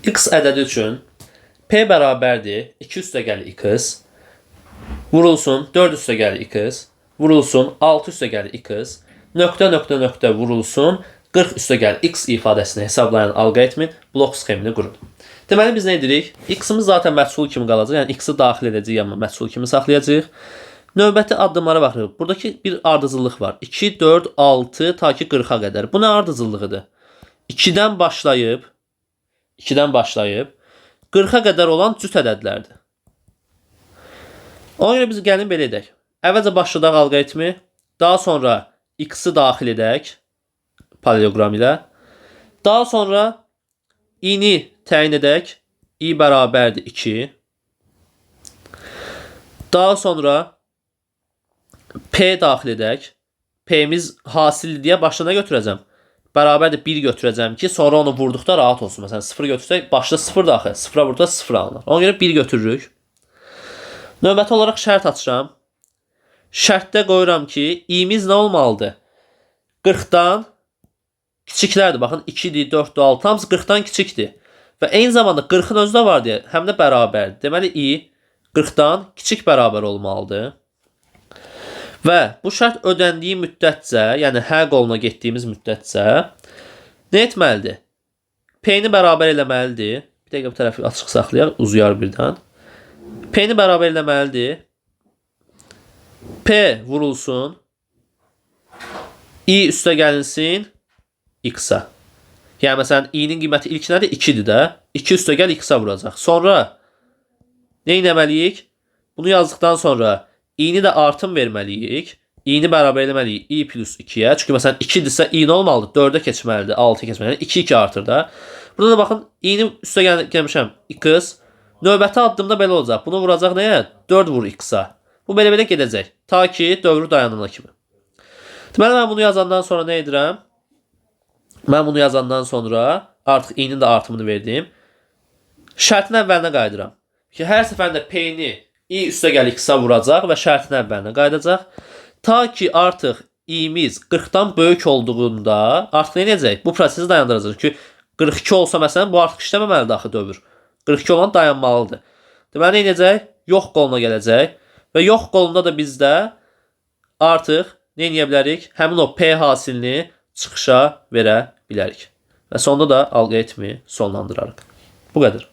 X ədədi üçün P bərabərdir 2 üstəgəli x vurulsun 4 üstəgəli x vurulsun 6 üstəgəli x nöqtə vurulsun 40 üstəgəli x ifadəsini hesablayan alqoritmin blok sxemini qurun. Deməli biz nə edirik? X-imiz zaten məchul kimi qalacaq. Yəni x-i daxil edəcəyik, amma məchul kimi saxlayacağıq. Növbəti addımlara baxırıq. Buradakı bir ardıcıllıq var. 2, 4, 6 ta ki 40-a qədər. Bu nə ardıcıllığıdır? 2-dən başlayıb 40-a qədər olan cüt ədədlərdir. Ona görə biz gəlin belə edək. Əvvəlcə başladaq alqoritmi, daha sonra x-i daxil edək paraleloqram ilə. Daha sonra i-ni təyin edək. i bərabərdir 2. Daha sonra p daxil edək. P'miz hasildir deyə başına götürəcəm. Bərabərdir 1 götürəcəm ki, sonra onu vurduqda rahat olsun. Məsələn 0 götürsək, başda 0 daxil, 0-a vurduqda 0 alınır. Ona görə 1 götürürük. Növbəti olaraq şərt açıram. Şərtdə qoyuram ki, i'miz nə olmalıdır? 40-dan kiçiklərdir. Baxın 2-dir, 4-dir, 6, hamısı 40-dan kiçikdir. Və eyni zamanda 40-ın özü də var deyə, həm də bərabərdir. Deməli i 40-dan kiçik bərabər olmalıdır. Və bu şərt ödəndiyi müddətcə, yəni hə qoluna getdiyimiz müddətcə nə etməlidir? P-ni bərabər eləməlidir. Bir dəqiqə bu tərəfi açıq saxlayaq, uzayar birdən. P-ni bərabər eləməlidir. P vurulsun. I üstə gəlinsin x-a. Yəni məsələn i-nin qiyməti ilk nədir? 2-dir də. 2 üstə gəl x-a vuracaq. Sonra nə etməliyik? Bunu yazdıqdan sonra i-ni də artım verməliyik. I-ni bərabər eləməliyik i plus 2-yə. Çünki məsələn 2-dirsə i nə olmalıdır? 4-ə keçməlidir, 6-ya keçməlidir. 2 artır da. Burada da baxın i-ni üstə gəlmişəm x. Növbəti addımda belə olacaq. Bunu vuracaq nəyə? 4 vur x-a. Bu belə gedəcək. Ta ki dövrü dayanana kimi. Deməli mən bunu yazandan sonra nə edirəm? Mən bunu yazandan sonra artıq i-nin də artımını verdim. Şərtin əvvəlinə qayıdıram. Ki hər səfərində p-ni i üstə gəl x-a vuracaq və şərtin əvvəlinə qayıdacaq. Ta ki artıq i-miz 40-dan böyük olduğunda artıq nə edəcək? Bu prosesi dayandıracaq. Çünki 42 olsa məsələn bu artıq işləməməlidir axı dövr. 42 olan dayanmalıdır. Deməli nə edəcək? Yox qoluna gələcək. Və yox qolunda da bizdə artıq nə edə bilərik? Həmin o p hasilini çıxışa verə bilərik. Və sonda da alqoritmi sonlandırarıq. Bu qədər.